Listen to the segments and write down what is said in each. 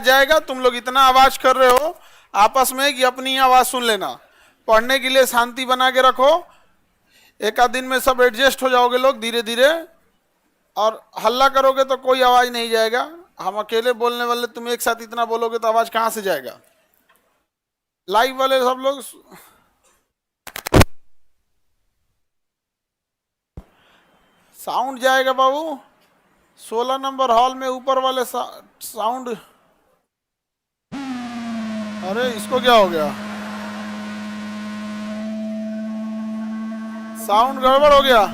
जाएगा। तुम लोग इतना आवाज कर रहे हो आपस में कि अपनी आवाज सुन लेना। पढ़ने के लिए शांति बना के रखो। एक आध दिन में सब एडजस्ट हो जाओगे लोग धीरे धीरे। और हल्ला करोगे तो कोई आवाज नहीं जाएगा। हम अकेले बोलने वाले तुम एक साथ इतना बोलोगे तो आवाज कहां से जाएगा। लाइव वाले सब लोग साउंड जाएगा बाबू। 16 नंबर हॉल में ऊपर वाले साउंड। अरे इसको क्या हो गया, साउंड गड़बड़ हो गया।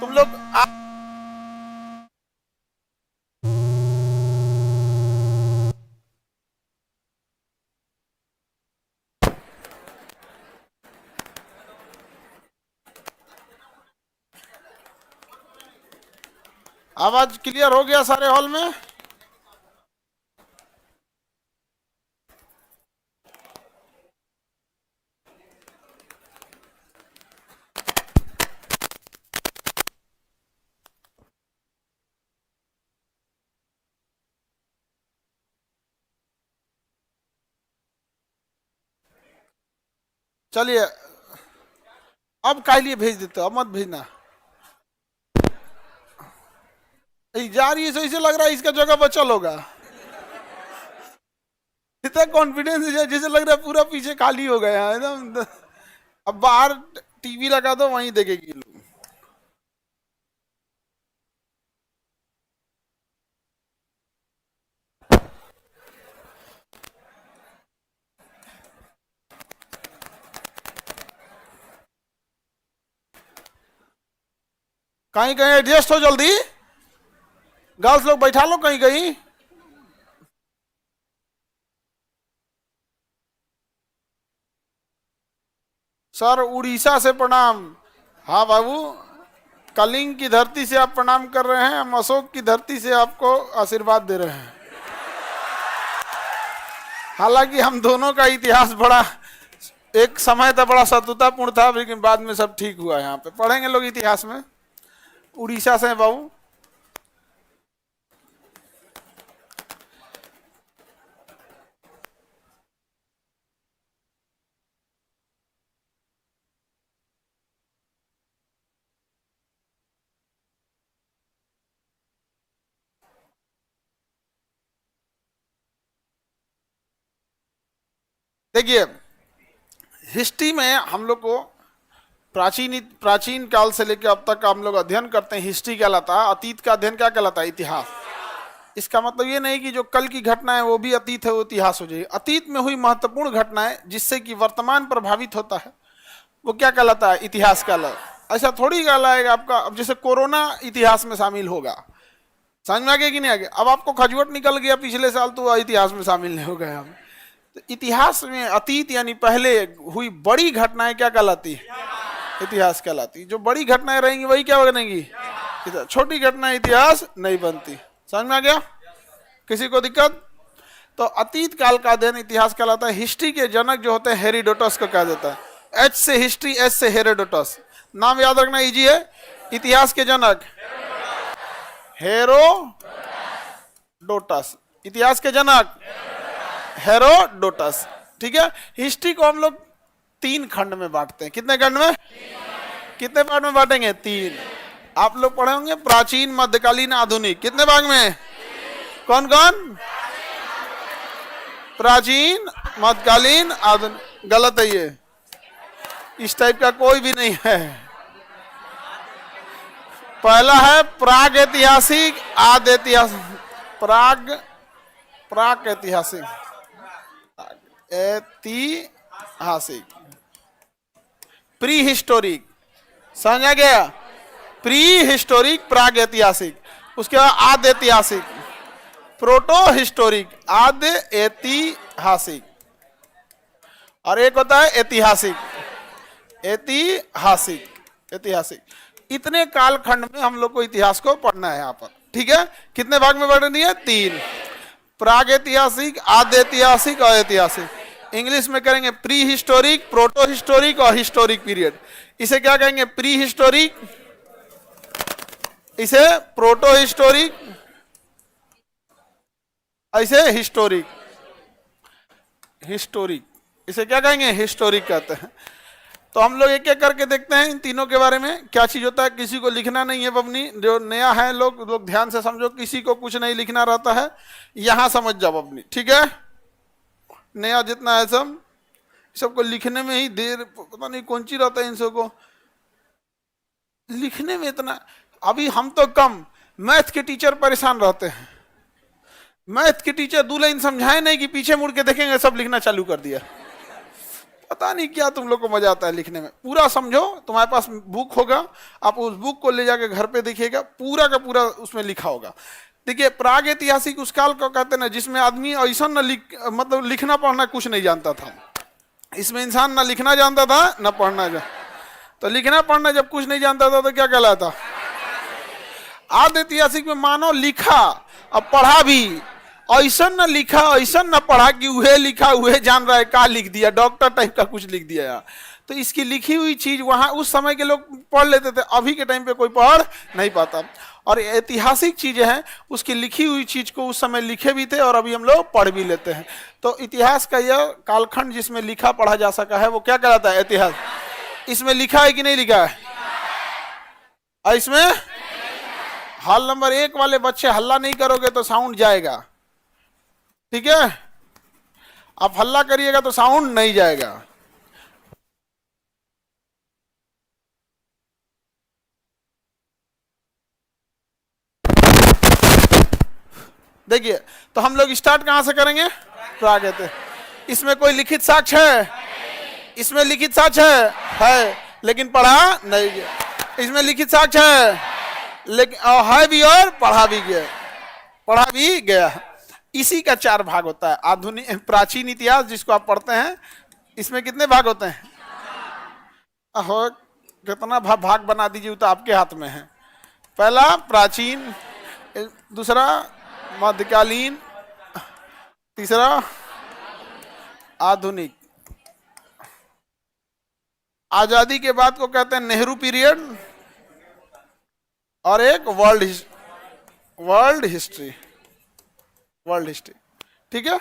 तुम लोग आवाज क्लियर हो गया सारे हॉल में। चलिए अब काय लिए भेज देते हो, अब मत भेजना। जा रही है तो इसे लग रहा है इसका जगह बचल होगा। इतना कॉन्फिडेंस है जैसे लग रहा है पूरा पीछे खाली हो गया है एकदम। अब बाहर टीवी लगा दो वहीं देखेगी लोग। कहीं कहीं एडजस्ट हो जल्दी। गर्ल्स लोग बैठा लो कहीं कहीं। सर उड़ीसा से प्रणाम। हाँ बाबू, कलिंग की धरती से आप प्रणाम कर रहे हैं, हम अशोक की धरती से आपको आशीर्वाद दे रहे हैं। हालांकि हम दोनों का इतिहास बड़ा, एक समय था बड़ा शत्रुतापूर्ण था, लेकिन बाद में सब ठीक हुआ। यहाँ पे पढ़ेंगे लोग इतिहास में। उड़ीसा से हैं बाबू। देखिए हिस्ट्री में हम लोग को प्राचीन काल से लेकर अब तक हम लोग अध्ययन करते हैं, हिस्ट्री कहलाता है। अतीत का अध्ययन क्या कहलाता है, इतिहास। इसका मतलब ये नहीं कि जो कल की घटना है वो भी अतीत है, वो इतिहास हो जाएगी। अतीत में हुई महत्वपूर्ण घटनाएं जिससे कि वर्तमान प्रभावित होता है वो क्या कहलाता है, इतिहास कहलाता। ऐसा थोड़ी कहलाएगा आपका। अब जैसे कोरोना इतिहास में शामिल होगा, समझ में आ गया कि नहीं आ गया। अब आपको खजुवट निकल गया पिछले साल तो इतिहास में शामिल नहीं हो गया। हम तो इतिहास में अतीत यानी पहले हुई बड़ी घटनाएं क्या कहलाती है, इतिहास कहलाती। जो बड़ी घटनाएं रहेंगी वही क्या बनेंगी, छोटी घटनाएं इतिहास नहीं बनती। समझ में आ गया, किसी को दिक्कत। तो अतीत काल का अध्ययन इतिहास कहलाता है। हिस्ट्री के जनक जो होते हैं हेरोडोटस को कहा जाता है। एच से हिस्ट्री, एच से हेरोडोटस। नाम याद रखना इजी है। इतिहास के जनक हेरोडोटस, इतिहास के जनक हेरोडोटस। ठीक है। हिस्ट्री को हम लोग 3 खंड में बांटते हैं। कितने खंड में, कितने पार्ट में बांटेंगे, 3। आप लोग पढ़े होंगे प्राचीन, मध्यकालीन, आधुनिक। कितने भाग में, कौन कौन, प्राचीन, मध्यकालीन, आधुनिक। गलत है ये, इस टाइप का कोई भी नहीं है। पहला है प्राग ऐतिहासिक, आद ऐतिहासिक। प्राग ऐतिहासिक, ऐतिहासिक, प्री हिस्टोरिक। समझ आ गया, प्री हिस्टोरिक, प्राग ऐतिहासिक। उसके बाद आद ऐतिहासिक, प्रोटो हिस्टोरिक, आद ऐतिहासिक। और एक होता है ऐतिहासिक, ऐतिहासिक। इतने कालखंड में हम लोग को इतिहास को पढ़ना है यहाँ पर। ठीक है। कितने भाग में बांटनी है, 3। प्राग ऐतिहासिक, आद्य ऐतिहासिक और ऐतिहासिक। इंग्लिश में करेंगे प्री हिस्टोरिक, प्रोटो हिस्टोरिक और हिस्टोरिक पीरियड। इसे क्या कहेंगे, प्री हिस्टोरिक, इसे प्रोटो हिस्टोरिक, ऐसे हिस्टोरिक, हिस्टोरिक इसे क्या कहेंगे, हिस्टोरिक कहते हैं। तो हम लोग एक एक करके देखते हैं इन तीनों के बारे में क्या चीज होता है। किसी को लिखना नहीं है बबनी, जो नया है लोग लोग ध्यान से समझो, किसी को कुछ नहीं लिखना रहता है, यहां समझ जाओ बबनी, ठीक है। नया जितना है सब, सबको लिखने में ही देर, पता नहीं कौन सी रहता है इन सबको लिखने में इतना। अभी हम तो कम, मैथ के टीचर परेशान रहते हैं। मैथ के टीचर 2 लाइन समझाए नहीं कि पीछे मुड़ के देखेंगे सब लिखना चालू कर दिया। पता नहीं क्या तुम लोग को मजा आता है लिखने में। पूरा समझो, तुम्हारे पास बुक होगा, आप उस बुक को ले जाके घर पे देखिएगा, पूरा का पूरा उसमें लिखा होगा। देखिए प्राग ऐतिहासिक उस काल को कहते हैं ना जिसमें आदमी ऐसा न मतलब लिखना पढ़ना कुछ नहीं जानता था। इसमें इंसान ना लिखना जानता था ना पढ़ना तो लिखना पढ़ना जब कुछ नहीं जानता था तो क्या कहलाता। आदि ऐतिहासिक में मानो लिखा और पढ़ा भी, ऐसा न लिखा ऐसा न पढ़ा कि वह लिखा वह जान रहा है, का लिख दिया, डॉक्टर टाइप का कुछ लिख दिया यार। तो इसकी लिखी हुई चीज वहां उस समय के लोग पढ़ लेते थे, अभी के टाइम पे कोई पढ़ नहीं पाता। और ऐतिहासिक चीजें हैं, उसकी लिखी हुई चीज को उस समय लिखे भी थे और अभी हम लोग पढ़ भी लेते हैं। तो इतिहास का यह कालखंड जिसमें लिखा पढ़ा जा सका है वो क्या कहलाता है, इतिहास। इसमें लिखा है कि नहीं लिखा है, और इसमें हॉल नंबर 1 वाले बच्चे हल्ला नहीं करोगे तो साउंड जाएगा, ठीक है। आप हल्ला करिएगा तो साउंड नहीं जाएगा। देखिए तो हम लोग स्टार्ट कहां से करेंगे, प्राग ऐतिहासिक। इसमें कोई लिखित साक्ष्य है, इसमें लिखित साक्ष्य है लेकिन पढ़ा नहीं गया। इसमें लिखित साक्ष्य है लेकिन है भी और पढ़ा भी गया, पढ़ा भी गया। इसी का 4 भाग होता है। आधुनिक प्राचीन इतिहास जिसको आप पढ़ते हैं, इसमें कितने भाग होते हैं, हो कितना भाग बना दीजिए तो आपके हाथ में है। पहला प्राचीन, दूसरा मध्यकालीन, तीसरा आधुनिक। आजादी के बाद को कहते हैं नेहरू पीरियड, और एक वर्ल्ड हिस्ट्री, वर्ल्ड हिस्ट्री, ठीक है।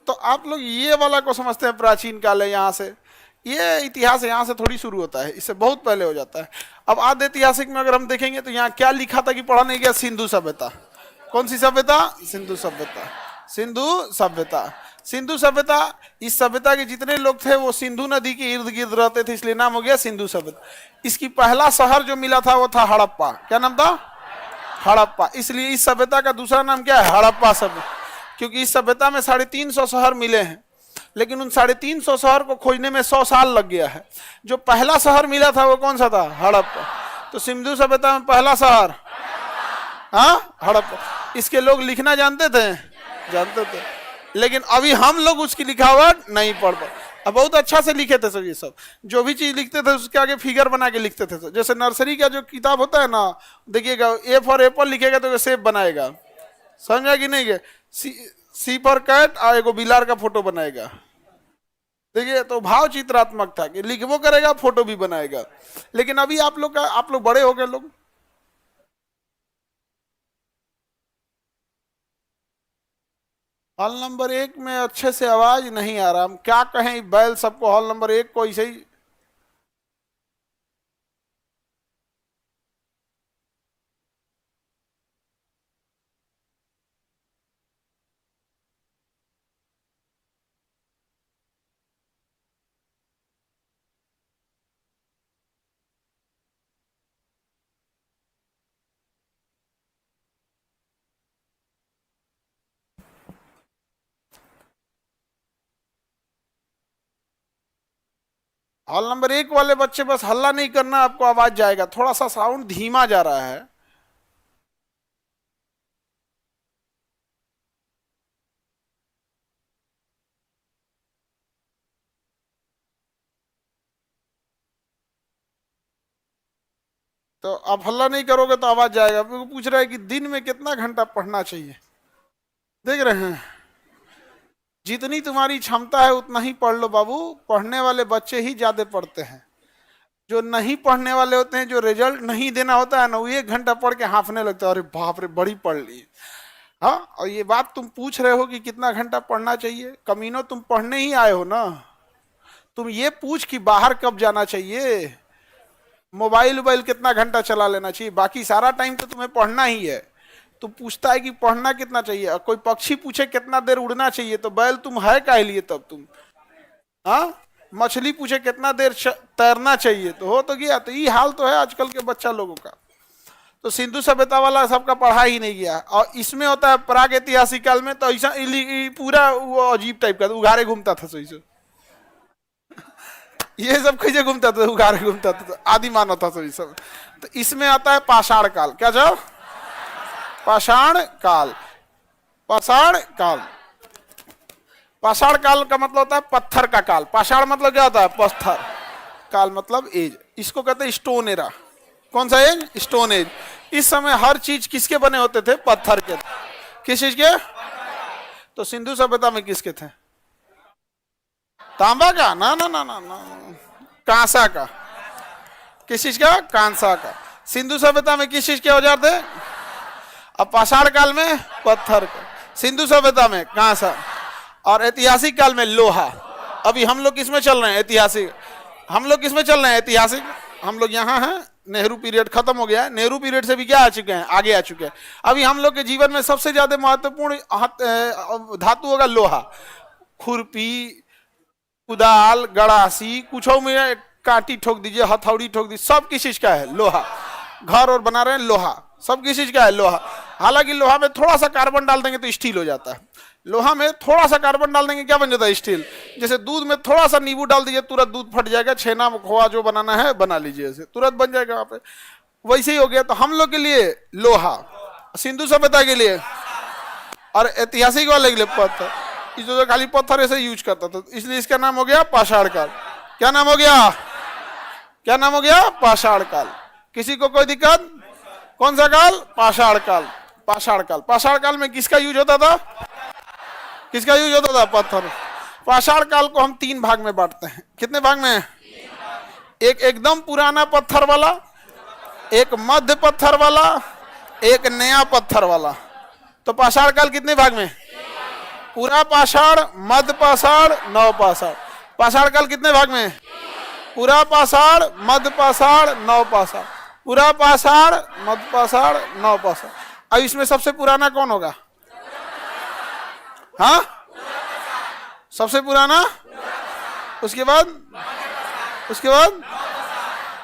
तो आप लोग ये वाला को समझते हैं प्राचीन काल है, यहाँ से ये इतिहास यहाँ से थोड़ी शुरू होता है, इससे बहुत पहले हो जाता है। अब आदि ऐतिहासिक में अगर हम देखेंगे तो यहाँ क्या लिखा था कि पढ़ा नहीं गया, सिंधु सभ्यता। कौन सी सभ्यता, सिंधु सभ्यता। सिंधु सभ्यता, सिंधु सभ्यता, इस सभ्यता के जितने लोग थे वो सिंधु नदी के इर्द गिर्द रहते थे, इसलिए नाम हो गया सिंधु सभ्यता। इसकी पहला शहर जो मिला था वो था हड़प्पा। क्या नाम था, हड़प्पा। इसलिए इस सभ्यता का दूसरा नाम क्या है, हड़प्पा सभ्यता, क्योंकि इस सभ्यता में 350 शहर मिले हैं, लेकिन उन 350 शहर को खोजने में 100 साल लग गया है। जो पहला शहर मिला था वो कौन सा था, हड़प्पा। तो सिंधु सभ्यता में पहला शहर हाँ हड़प्पा। इसके लोग लिखना जानते थे, जानते थे, लेकिन अभी हम लोग उसकी लिखावट नहीं पढ़ पाते। अब बहुत अच्छा से लिखे थे सब, ये सब जो भी चीज लिखते थे उसके आगे फिगर बना के लिखते थे। जैसे नर्सरी का जो किताब होता है ना, देखिएगा ए फॉर एप्पल लिखेगा तो सेब बनाएगा, समझा कि नहीं। सी फॉर कैट और एगो बिलार का फोटो बनाएगा। देखिए तो भाव चित्रात्मक था कि लिखबो करेगा फोटो भी बनाएगा। लेकिन अभी आप लोग बड़े हो गए लोग, हॉल नंबर 1 में अच्छे से आवाज नहीं आ रहा, हम क्या कहें बैल सबको, हॉल नंबर 1 को ऐसे ही। हॉल नंबर 1 वाले बच्चे बस हल्ला नहीं करना, आपको आवाज जाएगा, थोड़ा सा साउंड धीमा जा रहा है। तो आप हल्ला नहीं करोगे तो आवाज जाएगा। वो पूछ रहा है कि दिन में कितना घंटा पढ़ना चाहिए। देख रहे हैं, जितनी तुम्हारी क्षमता है उतना ही पढ़ लो बाबू। पढ़ने वाले बच्चे ही ज्यादा पढ़ते हैं, जो नहीं पढ़ने वाले होते हैं, जो रिजल्ट नहीं देना होता है ना, वो 1 घंटा पढ़ के हांफने लगता है, अरे बाप रे बड़ी पढ़ ली। हाँ, और ये बात तुम पूछ रहे हो कि कितना घंटा पढ़ना चाहिए, कमीनो तुम पढ़ने ही आए हो ना। तुम ये पूछ कि बाहर कब जाना चाहिए, मोबाइल वोबाइल कितना घंटा चला लेना चाहिए, बाकी सारा टाइम तो तुम्हें पढ़ना ही है। तू पूछता है कि पढ़ना कितना चाहिए, और कोई पक्षी पूछे कितना देर उड़ना चाहिए तो बैल तुम है काहे लिए तब तुम। हाँ, मछली पूछे कितना देर तैरना चाहिए तो हो तो गया। तो ये हाल तो है आजकल के बच्चा लोगों का। तो सिंधु सभ्यता वाला सबका पढ़ा ही नहीं गया। और इसमें होता है प्राग ऐतिहासिक काल में तो ऐसा पूरा वो अजीब टाइप का उघारे घूमता था सही से। ये सब कैसे घूमता था, उघारे घूमता था, आदि मानव था सही सब। तो इसमें आता है पाषाण काल। क्या जाओ, पाषाण काल। पाषाण काल, पाषाण काल का मतलब होता है पत्थर का काल। पाषाण मतलब क्या होता है, पत्थर। काल मतलब एज। इसको कहते हैं स्टोन एरा। कौन सा एज, स्टोन एज। इस समय हर चीज किसके बने होते थे, पत्थर के। किस चीज के, तो सिंधु सभ्यता में किसके थे, तांबा का, ना ना ना ना ना, कांसा का। किस चीज का, कांसा का। सिंधु सभ्यता में किस चीज के औजार थे, अब पाषाण काल में पत्थर का, सिंधु सभ्यता में कांसा, और ऐतिहासिक काल में लोहा। अभी हम लोग किसमें चल रहे हैं, ऐतिहासिक। हम लोग किसमें चल रहे हैं, ऐतिहासिक। हम लोग यहाँ हैं, नेहरू पीरियड खत्म हो गया है, नेहरू पीरियड से भी क्या आ चुके हैं, आगे आ चुके हैं। अभी हम लोग के जीवन में सबसे ज्यादा महत्वपूर्ण धातु होगा लोहा। खुरपी, कुदाल, गड़ासी, कुछ में कांटी ठोक दीजिए, हथौड़ी ठोक दीजिए, सब किस चीज का है, लोहा। घर और बना रहे हैं, लोहा। सब किस चीज का है, लोहा। हालांकि लोहा में थोड़ा सा कार्बन डाल देंगे तो स्टील हो जाता है। लोहा में थोड़ा सा कार्बन डाल देंगे क्या बन जाता है, स्टील। जैसे दूध में थोड़ा सा नींबू डाल दीजिए तुरंत दूध फट जाएगा, छेना खोआ जो बनाना है बना लीजिए, ऐसे तुरंत बन जाएगा वहां पे। वैसे ही हो गया। तो हम लोग के लिए लोहा, सिंधु सभ्यता के लिए और ऐतिहासिक वाले के लिए पत्थर। इस जो खाली पत्थर ऐसे यूज करता था, इसलिए इसका नाम हो गया पाषाण काल। क्या नाम हो गया, क्या नाम हो गया, पाषाण काल। किसी को कोई दिक्कत, कौन सा काल, पाषाण काल। पाषाण काल, पाषाण काल में किसका यूज होता था, किसका यूज होता था, पत्थर। पाषाण काल को हम 3 भाग में बांटते हैं। कितने भाग में, एक एकदम पुराना पत्थर वाला, एक मध्य पत्थर वाला, एक नया पत्थर वाला। तो पाषाण काल कितने भाग में, पूरा पाषाण, मध्य पाषाण, नव पाषाण। पाषाण काल कितने भाग में, पूरा पाषाण, मध्य पाषाण, नव पाषाण। पूरा पाषाण, मध्य पाषाण, नव पाषाण। अब इसमें सबसे पुराना कौन होगा, हाँ, सबसे पुराना। उसके बाद, उसके बाद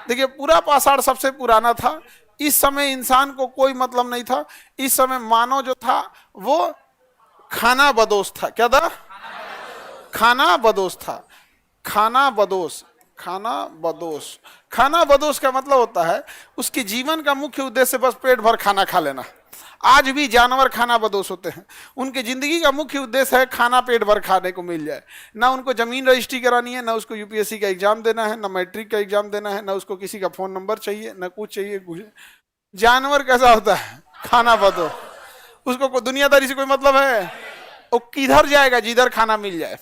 देखिए पूरा पाषाण सबसे पुराना था। इस समय इंसान को कोई मतलब नहीं था। इस समय मानव जो था वो खाना बदोश था। क्या था, खाना बदोश था। खाना बदोश, खाना बदोश। खाना बदोश का मतलब होता है उसके जीवन का मुख्य उद्देश्य बस पेट भर खाना खा लेना। आज भी जानवर खाना बदोश होते हैं। उनकी जिंदगी का मुख्य उद्देश्य है खाना पेट भर खाने को मिल जाए। ना उनको जमीन रजिस्ट्री करानी है, ना उसको यूपीएससी का एग्जाम देना है, ना मैट्रिक का एग्जाम देना है, ना उसको किसी का फोन नंबर चाहिए, ना कुछ चाहिए कुछ। जानवर कैसा होता है, खाना बदोश। उसको दुनियादारी से कोई मतलब है, वो किधर जाएगा जिधर खाना मिल जाए।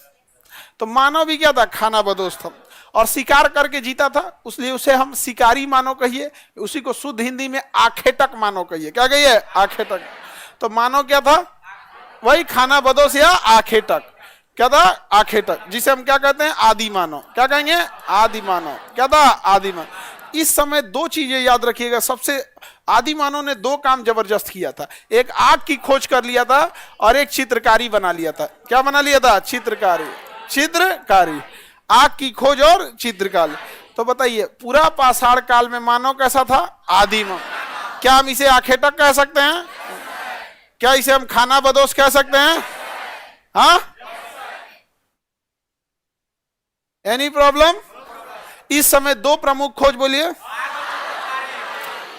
तो मानव भी क्या था, खाना बदोश था और शिकार करके जीता था, इसलिए उसे हम शिकारी मानव कहिए। उसी को शुद्ध हिंदी में आखेटक मानव कहिए। क्या कहिए, आखेटक। तो मानव क्या था, वही खाना बदोश या आखेटक। क्या था, आखेटक, जिसे हम क्या कहते हैं, आदि मानव। क्या कहेंगे, आदि मानव। क्या था, आदि मानव। इस समय 2 चीजें याद रखिएगा। सबसे आदि मानव ने 2 काम जबरदस्त किया था। एक आग की खोज कर लिया था और एक चित्रकारी बना लिया था। क्या बना लिया था, चित्रकारी। चित्रकारी, आग की खोज और चित्रकारी। तो बताइए पूरा पाषाण काल में मानव कैसा था, आदि मानव। क्या हम इसे आखेटक कह सकते हैं, क्या इसे हम खाना बदोश कह सकते हैं, हाँ, एनी प्रॉब्लम। इस समय 2 प्रमुख खोज बोलिए,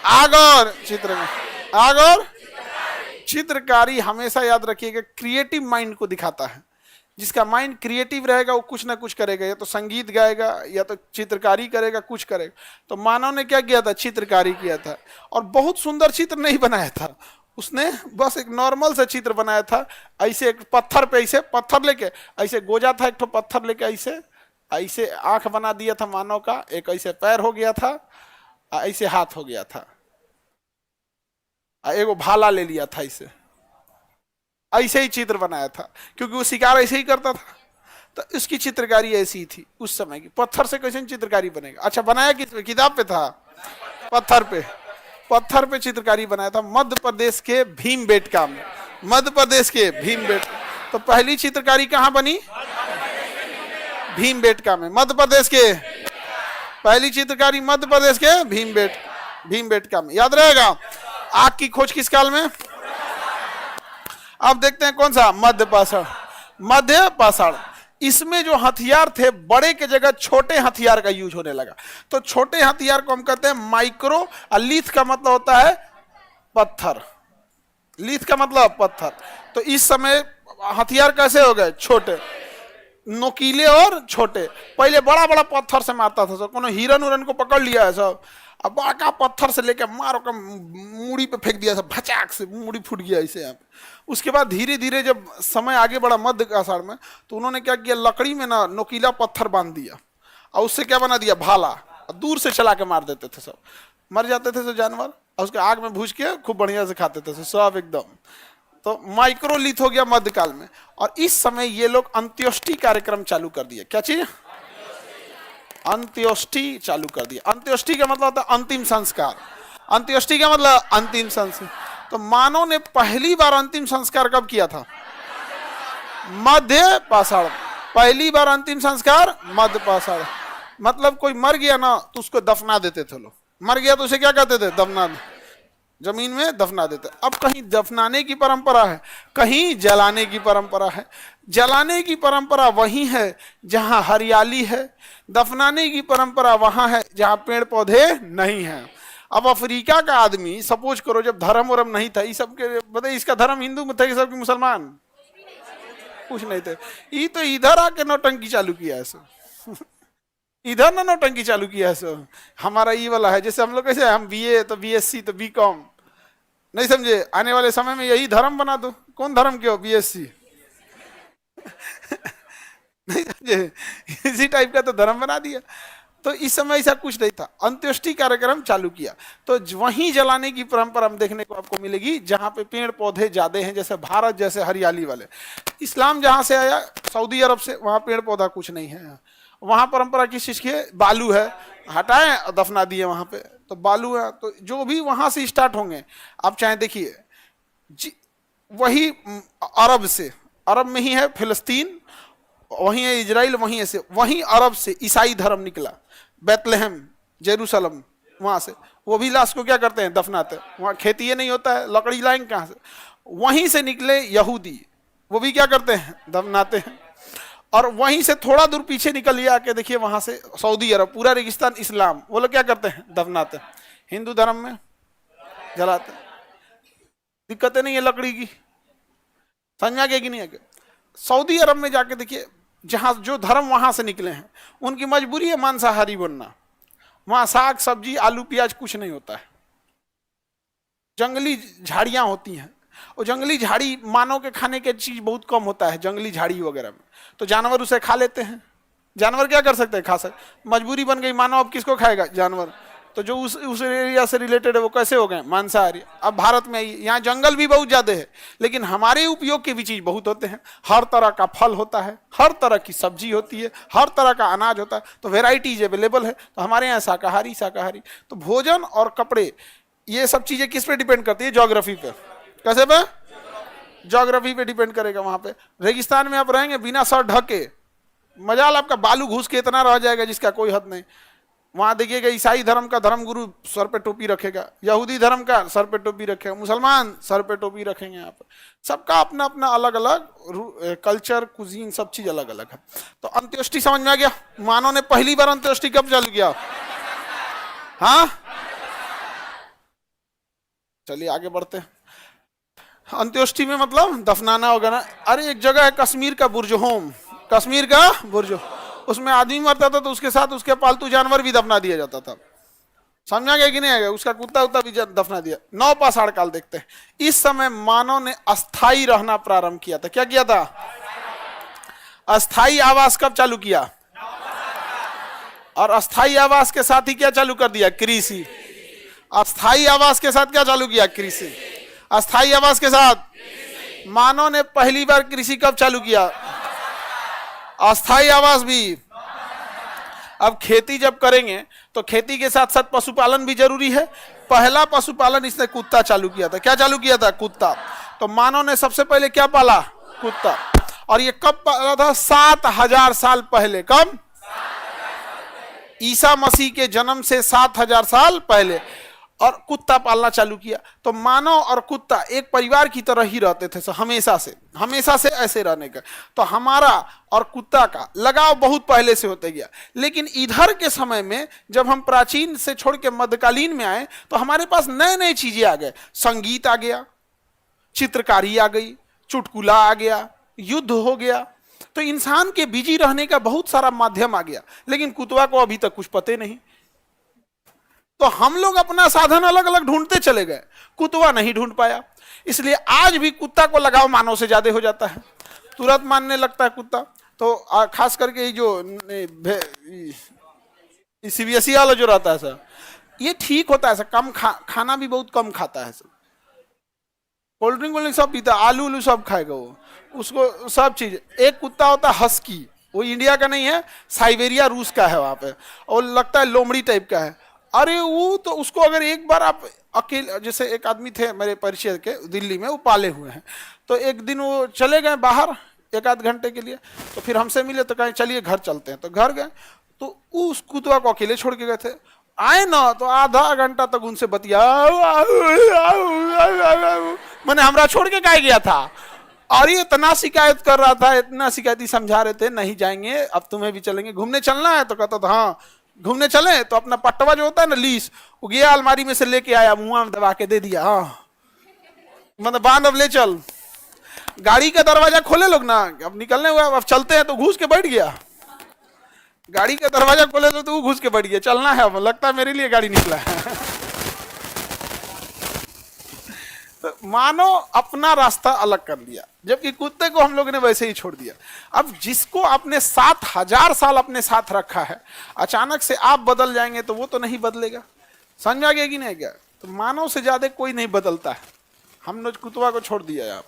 आग और चित्रकारी। आग और चित्रकारी हमेशा याद रखिएगा क्रिएटिव माइंड को दिखाता है। जिसका माइंड क्रिएटिव रहेगा वो कुछ ना कुछ करेगा, या तो संगीत गाएगा या तो चित्रकारी करेगा, कुछ करेगा। तो मानव ने क्या किया था, चित्रकारी किया था। और बहुत सुंदर चित्र नहीं बनाया था उसने, बस एक नॉर्मल सा चित्र बनाया था। ऐसे एक पत्थर पे, ऐसे पत्थर लेके ऐसे गोजा था, एक तो पत्थर लेके ऐसे ऐसे आंख बना दिया था मानव का, एक ऐसे पैर हो गया था, ऐसे हाथ हो गया था, एगो भाला ले लिया था इसे। ऐसे ही चित्र बनाया था, क्योंकि वो शिकार ऐसे ही करता था, तो उसकी चित्रकारी ऐसी थी उस समय की। पत्थर से कैसे चित्रकारी बनेगा? अच्छा, बनाया किस पे? किताब पे था, पत्थर पे। पत्थर पे चित्रकारी बनाया था मध्य प्रदेश के भीमबेटका में। मध्य प्रदेश के भीमबेटका। तो पहली चित्रकारी कहां बनी? भीमबेटका में। मध्य प्रदेश के पहली चित्रकारी मध्य प्रदेश के भीमबेटका में। याद रहेगा। आग की खोज किस काल में? अब देखते हैं कौन सा? मध्य पाषाण। मध्य पाषाण। इसमें जो हथियार थे, बड़े के जगह छोटे हथियार का यूज होने लगा। तो छोटे हथियार को हम कहते हैं माइक्रो, और लीथ का मतलब होता है पत्थर। लीथ का मतलब पत्थर। तो इस समय हथियार कैसे हो गए? छोटे, नोकीले और छोटे। पहले बड़ा बड़ा पत्थर से मारता था सब, कोनो हिरन उरन को पकड़ लिया है सब, अब बड़ा पत्थर से लेके मारो का मूड़ी पे फेंक दिया सब, भचाक से मूड़ी फूट गया ऐसे यहाँ पे। उसके बाद धीरे धीरे जब समय आगे बढ़ा मध्य काल में, तो उन्होंने क्या किया, लकड़ी में ना नोकीला पत्थर बांध दिया, और उससे क्या बना दिया? भाला। दूर से चला के मार देते थे सब, मर जाते थे सब जानवर, और उसके आग में भूज के खूब बढ़िया से खाते थे सब एकदम। तो माइक्रोलिथ हो गया मध्यकाल में। और इस समय ये लोग अंत्योष्टि कार्यक्रम चालू कर दिया। क्या चीज? अंत्योष्टि चालू कर दिया। अंत्योष्टि का मतलब होता है अंतिम संस्कार। अंत्योष्टि का मतलब अंतिम संस्कार। तो मानव ने पहली बार अंतिम संस्कार कब किया था? मध्य पाषाण। पहली बार अंतिम संस्कार मध्य पाषाण। मतलब कोई मर गया ना तो उसको दफना देते थे लोग। मर गया तो उसे क्या कहते थे? दफना, जमीन में दफना देते। अब कहीं दफनाने की परंपरा है, कहीं जलाने की परंपरा है। जलाने की परंपरा वहीं है जहां हरियाली है, दफनाने की परंपरा वहां है जहां पेड़ पौधे नहीं है। अब अफ्रीका का आदमी, सपोज करो, जब धर्म वरम नहीं था, सब के बताइए, इसका धर्म हिंदू में था कि सबके मुसलमान? कुछ नहीं थे। ये तो इधर आके नौटंकी चालू किया है सब। इधर ना नौटंकी चालू किया है सब। हमारा ये वाला है, जैसे हम लोग कैसे, हम बीए तो बीएससी तो बीकॉम, नहीं समझे? आने वाले समय में यही धर्म बना दो। कौन धर्म के हो? बीएससी। नहीं समझे? इसी टाइप का तो धर्म बना दिया। तो इस समय ऐसा कुछ नहीं था। अंत्योष्टि कार्यक्रम चालू किया, तो वहीं जलाने की परंपरा हम देखने को आपको मिलेगी जहां पे पेड़ पौधे ज्यादा हैं, जैसे भारत जैसे हरियाली वाले। इस्लाम जहां से आया, सऊदी अरब से, वहां पेड़ पौधा कुछ नहीं है। वहां परंपरा किस चीज की है? बालू है, हटाए दफना दिए वहां पे, तो बालू है। तो जो भी वहां से स्टार्ट होंगे, आप चाहे देखिए, वही अरब से, अरब में ही है फिलिस्तीन, वहीं है इजराइल, वहीं से, वहीं अरब से ईसाई धर्म निकला, बेतलहम, जेरूसलम, वहां से। वो भी लाश को क्या करते हैं? दफनाते हैं। वहां खेती नहीं होता है, लकड़ी लाएंगे कहां से? वहीं से निकले यहूदी, वो भी क्या करते हैं? दफनाते हैं। और वहीं से थोड़ा दूर पीछे निकलिए आके देखिए, वहां से सऊदी अरब, पूरा रेगिस्तान इस्लाम, वो लोग क्या करते हैं? दफनाते हैं। हिंदू धर्म में जलाते हैं। दिक्कतें नहीं है लकड़ी की, समझा गया कि नहीं है? सऊदी अरब में जाके देखिए, जहां जो धर्म वहां से निकले हैं, उनकी मजबूरी है मांसाहारी बनना। वहां साग सब्जी आलू प्याज कुछ नहीं होता है, जंगली झाड़ियां होती हैं, और जंगली झाड़ी मानव के खाने की चीज बहुत कम होता है जंगली झाड़ी वगैरह में, तो जानवर उसे खा लेते हैं। जानवर क्या कर सकते हैं? खा सकते। मजबूरी बन गई, मानव अब किसको खाएगा? जानवर। तो जो उस एरिया से रिलेटेड है वो कैसे हो गए? मांसाहारी। अब भारत में यहाँ जंगल भी बहुत ज्यादा है, लेकिन हमारे उपयोग के भी चीज बहुत होते हैं। हर तरह का फल होता है, हर तरह की सब्जी होती है, हर तरह का अनाज होता है, तो वेराइटीज अवेलेबल है। तो हमारे यहाँ शाकाहारी शाकाहारी। तो भोजन और कपड़े, ये सब चीजें किस पे डिपेंड करती है? ज्योग्राफी पे। कैसे पे? ज्योग्राफी पे डिपेंड करेगा। वहां पे रेगिस्तान में आप रहेंगे बिना सर ढके, मजाल आपका बालू घुस के इतना रह जाएगा जिसका कोई हद नहीं। वहां देखिएगा ईसाई धर्म का धर्मगुरु सर पे टोपी रखेगा, यहूदी धर्म का सर पे टोपी रखेगा, मुसलमान सर पे टोपी रखेंगे। यहाँ पर सबका अपना अपना अलग अलग कल्चर, कुजीन, सब चीज अलग अलग है। तो अंत्योष्टि समझ में आ गया? मानव ने पहली बार अंत्योष्टि कब चालू किया? हाँ, चलिए आगे बढ़ते हैं। अंत्योष्टि में मतलब दफनाना वगैरह। अरे एक जगह है कश्मीर का बुर्ज होम, कश्मीर का बुर्ज, उसमें आदमी मरता था तो उसके साथ उसके पालतू जानवर भी दफना दिया जाता था। समझा गया कि नहीं आएगा? उसका कुत्ता उत्ता भी दफना दिया। नौ पाषाण काल देखते हैं। इस समय मानव ने अस्थाई रहना प्रारंभ किया था। क्या किया था? अस्थाई आवास कब चालू किया? और अस्थाई आवास के साथ ही क्या चालू कर दिया? कृषि। अस्थाई आवास के साथ क्या चालू किया? कृषि। अस्थाई आवास के साथ मानव ने पहली बार कृषि कब चालू किया? अस्थाई आवास भी। अब खेती जब करेंगे तो खेती के साथ साथ पशुपालन भी जरूरी है। पहला पशुपालन इसने कुत्ता चालू किया था। क्या चालू किया था? कुत्ता। तो मानव ने सबसे पहले क्या पाला? कुत्ता। और ये कब पाला था? 7000 साल पहले। कब? ईसा मसीह के जन्म से 7000 साल पहले। और कुत्ता पालना चालू किया। तो मानव और कुत्ता एक परिवार की तरह ही रहते थे हमेशा से ऐसे रहने का। तो हमारा और कुत्ता का लगाव बहुत पहले से होते गया। लेकिन इधर के समय में जब हम प्राचीन से छोड़ के मध्यकालीन में आए तो हमारे पास नए नए चीजें आ गए। संगीत आ गया, चित्रकारी आ गई, चुटकुला आ गया, युद्ध हो गया। तो इंसान के बिजी रहने का बहुत सारा माध्यम आ गया। लेकिन कुत्ता को अभी तक कुछ पते नहीं। तो हम लोग अपना साधन अलग अलग ढूंढते चले गए, कुत्ता नहीं ढूंढ पाया। इसलिए आज भी कुत्ता को लगाव मानव से ज्यादा हो जाता है, तुरंत मानने लगता है कुत्ता। तो खास करके जो सीबीएसई वाला जो रहता है सर, ये ठीक होता है सर। कम खाना भी बहुत कम खाता है सर। कोल्ड ड्रिंक सब पीता, आलू उलू सब खाएगा वो, उसको सब चीज। एक कुत्ता होता है हस्की, वो इंडिया का नहीं है, साइबेरिया रूस का है वहां पे, और लगता है लोमड़ी टाइप का है। अरे वो तो उसको अगर एक बार आप अकेले, जैसे एक आदमी थे मेरे परिचय के दिल्ली में, वो पाले हुए हैं। तो एक दिन वो चले गए बाहर 1-8 घंटे के लिए, तो फिर हमसे मिले तो कहें चलिए घर चलते हैं। तो घर गए तो उस कुत्ता को अकेले छोड़ के गए थे। आए ना तो आधा घंटा तक उनसे बतिया, मैंने हमरा छोड़ के कहा गया था। और ये इतना शिकायत कर रहा था, इतना शिकायती समझा रहे थे, नहीं जाएंगे अब तुम्हें भी चलेंगे, घूमने चलना है। तो कहता था हाँ घूमने चले। तो अपना पट्टवा जो होता है ना, लीस, वो गया अलमारी में से लेके आया, मुंह में दबा के दे दिया। हाँ मतलब बांध, अब ले चल। गाड़ी का दरवाजा खोले लोग ना, अब निकलने हुआ, अब चलते हैं, तो घुस के बैठ गया। गाड़ी का दरवाजा खोले तो वो घुस के बैठ गया, चलना है अब, लगता है मेरे लिए गाड़ी निकला है। तो मानो अपना रास्ता अलग कर लिया, जबकि कुत्ते को हम लोगों ने वैसे ही छोड़ दिया। अब जिसको आपने 7000 साल अपने साथ रखा है, अचानक से आप बदल जाएंगे तो वो तो नहीं बदलेगा। समझ आ गया कि नहीं? क्या तो मानव से ज्यादा कोई नहीं बदलता है। हमने कुत्ता को छोड़ दिया है आप।